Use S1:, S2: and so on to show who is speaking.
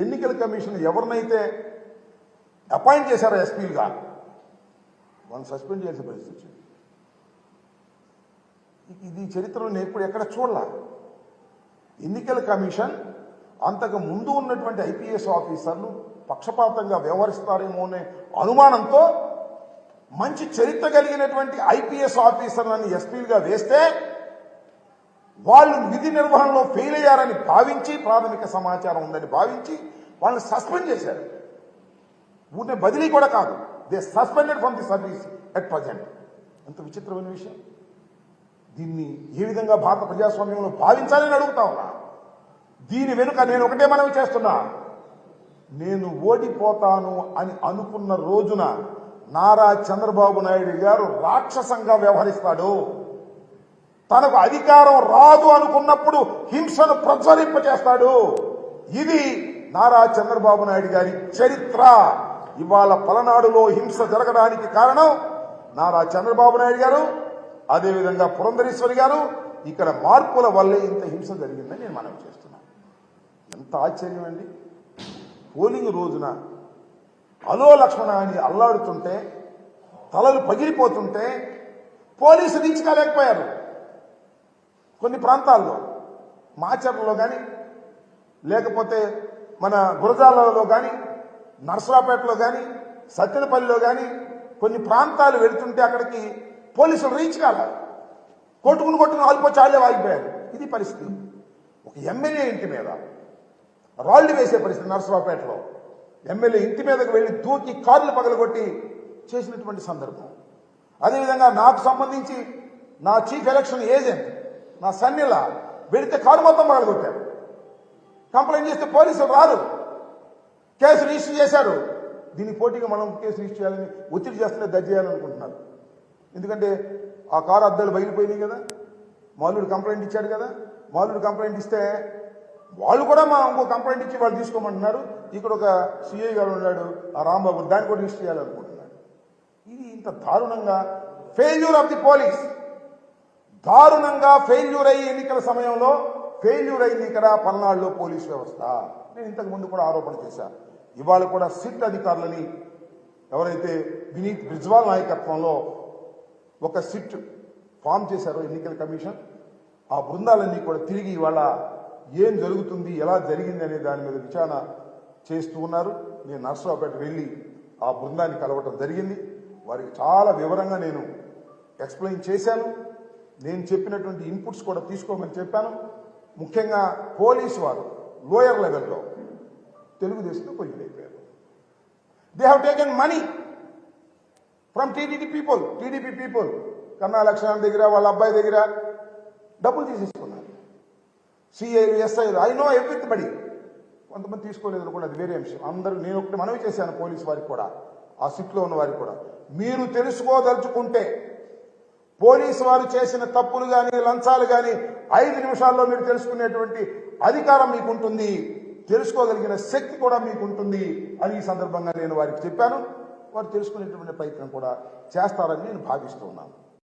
S1: ఎన్నికల కమిషన్ ఎవరినైతే అపాయింట్ చేశారో ఎస్పీలుగా వాళ్ళని సస్పెండ్ చేసే పరిస్థితి వచ్చింది. ఇది చరిత్రలో నేను ఎప్పుడు ఎక్కడ చూడాల. ఎన్నికల కమిషన్ అంతకు ముందు ఉన్నటువంటి ఐపీఎస్ ఆఫీసర్లు పక్షపాతంగా వ్యవహరిస్తారేమో అనే అనుమానంతో మంచి చరిత్ర కలిగినటువంటి ఐపీఎస్ ఆఫీసర్లను ఎస్పీలుగా వేస్తే వాళ్ళు విధి నిర్వహణలో ఫెయిల్ అయ్యారని భావించి, ప్రాథమిక సమాచారం ఉందని భావించి వాళ్ళని సస్పెండ్ చేశారు. ఊరినే బదిలీ కూడా కాదు, they suspended from the service at present. ఎంత విచిత్రమైన విషయం. దీన్ని ఏ విధంగా భారత ప్రజాస్వామ్యంలో భావించాలని అడుగుతా ఉన్నా. దీని వెనుక నేను ఒకటే మనవి చేస్తున్నా, నేను ఓడిపోతాను అని అనుకున్న రోజున నారా చంద్రబాబు నాయుడు గారు రాక్షసంగా వ్యవహరిస్తాడు. తనకు అధికారం రాదు అనుకున్నప్పుడు హింసను ప్రజ్వలింపచేస్తాడు. ఇది నారా చంద్రబాబు నాయుడు గారి చరిత్ర. ఇవాళ పలనాడులో హింస జరగడానికి కారణం నారా చంద్రబాబు నాయుడు గారు, అదేవిధంగా పురంధరేశ్వరి గారు. ఇక్కడ మార్పుల వల్లే ఇంత హింస జరిగిందని నేను మనవి చేస్తున్నాను. ఎంత ఆశ్చర్యం అండి. పోలింగ్ రోజున అలో లక్ష్మణ అని అల్లాడుతుంటే, తలలు పగిలిపోతుంటే పోలీసు దించుకోలేకపోయారు. కొన్ని ప్రాంతాల్లో మాచర్లలో కానీ, లేకపోతే మన గురజాలలో కానీ, నర్సరాపేటలో కానీ, సత్తెనపల్లిలో కానీ కొన్ని ప్రాంతాలు వెళుతుంటే అక్కడికి పోలీసులు రీచ్ కాలేదు. కొట్టుకుని ఆలిపోయి చాలే ఆగిపోయారు. ఇది పరిస్థితి. ఒక ఎమ్మెల్యే ఇంటి మీద రాళ్లు వేసే పరిస్థితి. నర్సరావుపేటలో ఎమ్మెల్యే ఇంటి మీదకు వెళ్లి దూకి కార్లు పగలగొట్టి చేసినటువంటి సందర్భం. అదేవిధంగా నాకు సంబంధించి నా చీఫ్ ఎలక్షన్ ఏజెంట్ నా సన్నిలా వెళితే కారు మొత్తం పగలగొట్టారు. కంప్లైంట్ చేస్తే పోలీసులు రారు, కేసు రిజిస్టర్ చేశారు. దీనికి పోటీగా మనం కేసు రిజిస్టర్ చేయాలని ఒత్తిడి చేస్తే దర్జీ చేయాలనుకుంటున్నారు. ఎందుకంటే ఆ కారు అద్దాలు బయలుపోయినాయి కదా, మాలుడు కంప్లైంట్ ఇచ్చాడు కదా. మాలుడు కంప్లైంట్ ఇస్తే వాళ్ళు కూడా మా ఇంకో కంప్లైంట్ ఇచ్చి వాళ్ళు తీసుకోమంటున్నారు. ఇక్కడ ఒక సిఐ గారు ఉన్నాడు, ఆ రాంబాబు, దాన్ని కూడా రిజిస్టర్ చేయాలనుకుంటున్నాడు. ఇది ఇంత దారుణంగా ఫెయిల్యూర్ ఆఫ్ ది పోలీస్, దారుణంగా ఫెయిల్యూర్ అయ్యి ఎన్నికల సమయంలో ఫెయిల్యూర్ అయింది ఇక్కడ పల్నాడులో పోలీస్ వ్యవస్థ. నేను ఇంతకు ముందు కూడా ఆరోపణ చేశాను. ఇవాళ కూడా సిట్ అధికారులని ఎవరైతే వినీత్ బ్రిజ్వాల్ నాయకత్వంలో ఒక సిట్ ఫామ్ చేశారో ఎన్నికల కమిషన్, ఆ బృందాలన్నీ కూడా తిరిగి ఇవాళ ఏం జరుగుతుంది, ఎలా జరిగింది అనే దాని మీద విచారణ చేస్తూ ఉన్నారు. నేను నర్సరావుపేట వెళ్ళి ఆ బృందాన్ని కలవటం జరిగింది. వారికి చాలా వివరంగా నేను ఎక్స్ప్లెయిన్ చేశాను. నేను చెప్పినటువంటి ఇన్పుట్స్ కూడా తీసుకోమని చెప్పాను. ముఖ్యంగా పోలీసు వారు లోయర్ లెవెల్లో తెలుగుదేశంతో కొయ్యలేకపోయారు. They have taken money from TDP people. Kanna Lakshman దగ్గర, వాళ్ళ అబ్బాయి దగ్గర డబ్బులు తీసేసుకున్నారు. సిఐలు, ఎస్ఐలు, ఐ నో ఎవ్రీబడి. కొంతమంది తీసుకోలేదు కూడా, అది వేరే అంశం. అందరూ నేను ఒకటి మనవి చేశాను పోలీసు వారికి కూడా, ఆ సిట్లో ఉన్న వారికి కూడా, మీరు తెలుసుకోదలుచుకుంటే పోలీసు వారు చేసిన తప్పులు కానీ, లంచాలు కానీ 5 నిమిషాల్లో మీరు తెలుసుకునేటువంటి అధికారం మీకుంటుంది, తెలుసుకోగలిగిన శక్తి కూడా మీకుంటుంది అని ఈ సందర్భంగా నేను వారికి చెప్పాను. వారు తెలుసుకునేటువంటి ప్రయత్నం కూడా చేస్తారని నేను భావిస్తూ ఉన్నాను.